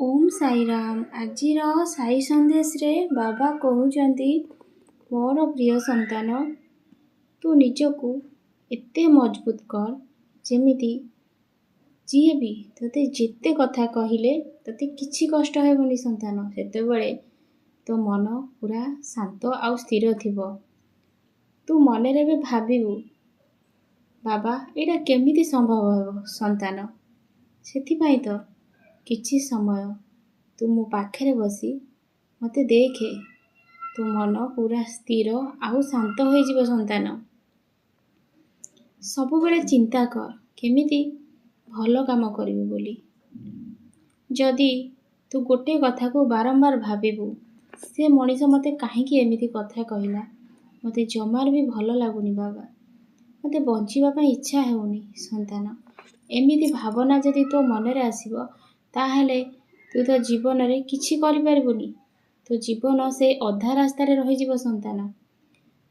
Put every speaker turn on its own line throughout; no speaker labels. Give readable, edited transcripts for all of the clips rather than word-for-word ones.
ଓମ୍ ସାଇରାମ। ଆଜିର ସାଇ ସନ୍ଦେଶରେ ବାବା କହୁଛନ୍ତି, ମୋର ପ୍ରିୟ ସନ୍ତାନ, ତୁ ନିଜକୁ ଏତେ ମଜବୁତ କର ଯେମିତି ଯିଏ ବି ତୋତେ ଯେତେ କଥା କହିଲେ ତୋତେ କିଛି କଷ୍ଟ ହେବନି ସନ୍ତାନ। ସେତେବେଳେ ତୋ ମନ ପୁରା ଶାନ୍ତ ଆଉ ସ୍ଥିର ଥିବ। ତୁ ମନରେ ବି ଭାବିବୁ, ବାବା ଏଇଟା କେମିତି ସମ୍ଭବ ହେବ ସନ୍ତାନ। ସେଥିପାଇଁ ତ କିଛି ସମୟ ତୁ ମୋ ପାଖରେ ବସି ମୋତେ ଦେଖେ, ତୋ ମନ ପୁରା ସ୍ଥିର ଆଉ ଶାନ୍ତ ହୋଇଯିବ ସନ୍ତାନ। ସବୁବେଳେ ଚିନ୍ତା କର କେମିତି ଭଲ କାମ କରିବୁ ବୋଲି। ଯଦି ତୁ ଗୋଟେ କଥାକୁ ବାରମ୍ବାର ଭାବିବୁ, ସେ ମଣିଷ ମୋତେ କାହିଁକି ଏମିତି କଥା କହିଲା, ମୋତେ ଜମାରୁ ବି ଭଲ ଲାଗୁନି ବାବା, ମୋତେ ବଞ୍ଚିବା ପାଇଁ ଇଚ୍ଛା ହେଉନି ସନ୍ତାନ। ଏମିତି ଭାବନା ଯଦି ତୋ ମନରେ ଆସିବ, ତାହେଲେ ତୁ ତୋ ଜୀବନରେ କିଛି କରିପାରିବୁନି। ତୋ ଜୀବନ ସେ ଅଧା ରାସ୍ତାରେ ରହିଯିବ ସନ୍ତାନ।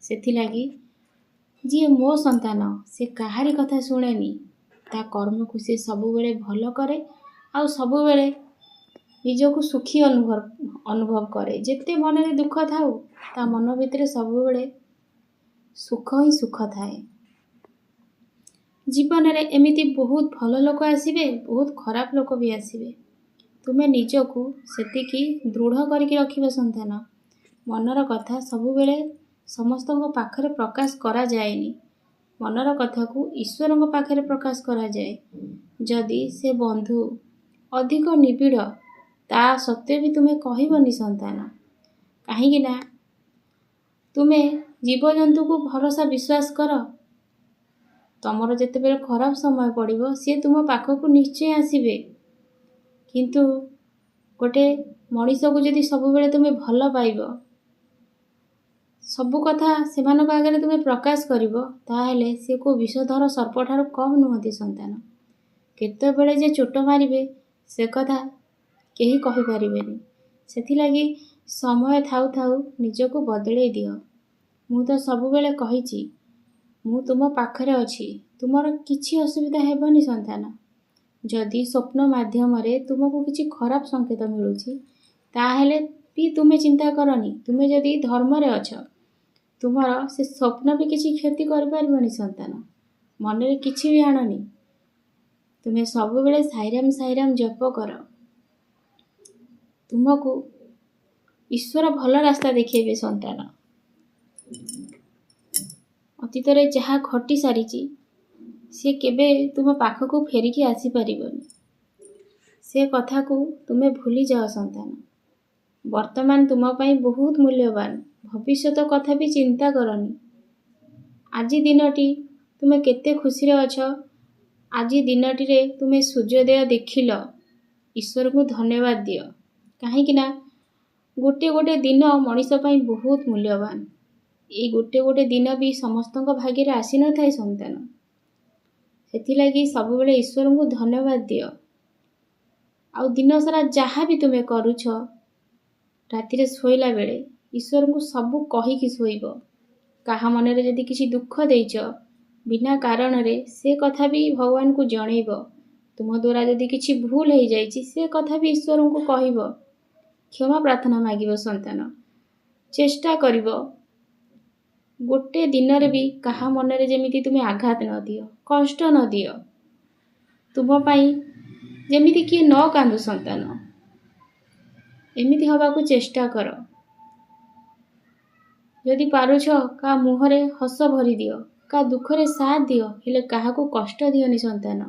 ସେଥିଲାଗି ଯିଏ ମୋ ସନ୍ତାନ, ସେ କାହାରି କଥା ଶୁଣେନି। ତା କର୍ମକୁ ସେ ସବୁବେଳେ ଭଲ କରେ ଆଉ ସବୁବେଳେ ନିଜକୁ ସୁଖୀ ଅନୁଭବ କରେ। ଯେତେ ମନରେ ଦୁଃଖ ଥାଉ, ତା ମନ ଭିତରେ ସବୁବେଳେ ସୁଖ ହିଁ ସୁଖ ଥାଏ। ଜୀବନରେ ଏମିତି ବହୁତ ଭଲ ଲୋକ ଆସିବେ, ବହୁତ ଖରାପ ଲୋକ ବି ଆସିବେ। ତୁମେ ନିଜକୁ ସେତିକି ଦୃଢ଼ କରିକି ରଖିବ ସନ୍ତାନ। ମନର କଥା ସବୁବେଳେ ସମସ୍ତଙ୍କ ପାଖରେ ପ୍ରକାଶ କରାଯାଏନି। ମନର କଥାକୁ ଈଶ୍ୱରଙ୍କ ପାଖରେ ପ୍ରକାଶ କରାଯାଏ। ଯଦି ସେ ବନ୍ଧୁ ଅଧିକ ନିବିଡ଼, ତା ସତ୍ତ୍ୱେ ବି ତୁମେ କହିବନି ସନ୍ତାନ। କାହିଁକି ନା ତୁମେ ଜୀବଜନ୍ତୁକୁ ଭରସା ବିଶ୍ୱାସ କର। ତମର ଯେତେବେଳେ ଖରାପ ସମୟ ପଡ଼ିବ, ସିଏ ତୁମ ପାଖକୁ ନିଶ୍ଚୟ ଆସିବେ। କିନ୍ତୁ ଗୋଟେ ମଣିଷକୁ ଯଦି ସବୁବେଳେ ତୁମେ ଭଲ ପାଇବ, ସବୁ କଥା ସେମାନଙ୍କ ଆଗରେ ତୁମେ ପ୍ରକାଶ କରିବ, ତାହେଲେ ସେ କେଉଁ ବିଷଧର ସର୍ପଠାରୁ କମ୍ ନୁହନ୍ତି ସନ୍ତାନ। କେତେବେଳେ ଯେ ଚୋଟ ମାରିବେ ସେ କଥା କେହି କହିପାରିବେନି। ସେଥିଲାଗି ସମୟ ଥାଉ ଥାଉ ନିଜକୁ ବଦଳେଇ ଦିଅ। ମୁଁ ତ ସବୁବେଳେ କହିଛି, ମୁଁ ତୁମ ପାଖରେ ଅଛି, ତୁମର କିଛି ଅସୁବିଧା ହେବନି ସନ୍ତାନ। ଯଦି ସ୍ୱପ୍ନ ମାଧ୍ୟମରେ ତୁମକୁ କିଛି ଖରାପ ସଂକେତ ମିଳୁଛି, ତାହେଲେ ବି ତୁମେ ଚିନ୍ତା କରନି। ତୁମେ ଯଦି ଧର୍ମରେ ଅଛ, ତୁମର ସେ ସ୍ୱପ୍ନ ବି କିଛି କ୍ଷତି କରିପାରିବନି ସନ୍ତାନ। ମନରେ କିଛି ବି ଆଣନି। ତୁମେ ସବୁବେଳେ ସାଇରାମ ସାଇରାମ ଜପ କର। ତୁମକୁ ଈଶ୍ୱର ଭଲ ରାସ୍ତା ଦେଖେଇବେ ସନ୍ତାନ। ଅତୀତରେ ଯାହା ଘଟି ସାରିଛି, ସେ କେବେ ତୁମ ପାଖକୁ ଫେରିକି ଆସିପାରିବନି। ସେ କଥାକୁ ତୁମେ ଭୁଲିଯାଅ ସନ୍ତାନ। ବର୍ତ୍ତମାନ ତୁମ ପାଇଁ ବହୁତ ମୂଲ୍ୟବାନ। ଭବିଷ୍ୟତ କଥା ବି ଚିନ୍ତା କରନି। ଆଜି ଦିନଟି ତୁମେ କେତେ ଖୁସିରେ ଅଛ। ଆଜି ଦିନଟିରେ ତୁମେ ସୂର୍ଯ୍ୟୋଦୟ ଦେଖିଲ, ଈଶ୍ୱରଙ୍କୁ ଧନ୍ୟବାଦ ଦିଅ। କାହିଁକି ନା ଗୋଟେ ଦିନ ମଣିଷ ପାଇଁ ବହୁତ ମୂଲ୍ୟବାନ। ଏଇ ଗୋଟେ ଦିନ ବି ସମସ୍ତଙ୍କ ଭାଗ୍ୟରେ ଆସିନଥାଏ ସନ୍ତାନ। ସେଥିଲାଗି ସବୁବେଳେ ଈଶ୍ୱରଙ୍କୁ ଧନ୍ୟବାଦ ଦିଅ। ଆଉ ଦିନସାରା ଯାହା ବି ତୁମେ କରୁଛ, ରାତିରେ ଶୋଇଲା ବେଳେ ଈଶ୍ୱରଙ୍କୁ ସବୁ କହିକି ଶୋଇବ। କାହା ମନରେ ଯଦି କିଛି ଦୁଃଖ ଦେଇଛ ବିନା କାରଣରେ, ସେ କଥା ବି ଭଗବାନଙ୍କୁ ଜଣେଇବ। ତୁମ ଦ୍ୱାରା ଯଦି କିଛି ଭୁଲ ହେଇଯାଇଛି, ସେ କଥା ବି ଈଶ୍ୱରଙ୍କୁ କହିବ। କ୍ଷମା ପ୍ରାର୍ଥନା ମାଗିବ ସନ୍ତାନ। ଚେଷ୍ଟା କରିବ ଗୋଟେ ଦିନରେ ବି କାହା ମନରେ ଯେମିତି ତୁମେ ଆଘାତ ନ ଦିଅ, କଷ୍ଟ ନ ଦିଅ। ତୁମ ପାଇଁ ଯେମିତି କିଏ ନ କାନ୍ଦୁ ସନ୍ତାନ। ଏମିତି ହେବାକୁ ଚେଷ୍ଟା କର। ଯଦି ପାରୁଛ, କାହା ମୁହଁରେ ହସ ଭରିଦିଅ, କାହା ଦୁଃଖରେ ସାଥ ଦିଅ, ହେଲେ କାହାକୁ କଷ୍ଟ ଦିଅନି ସନ୍ତାନ।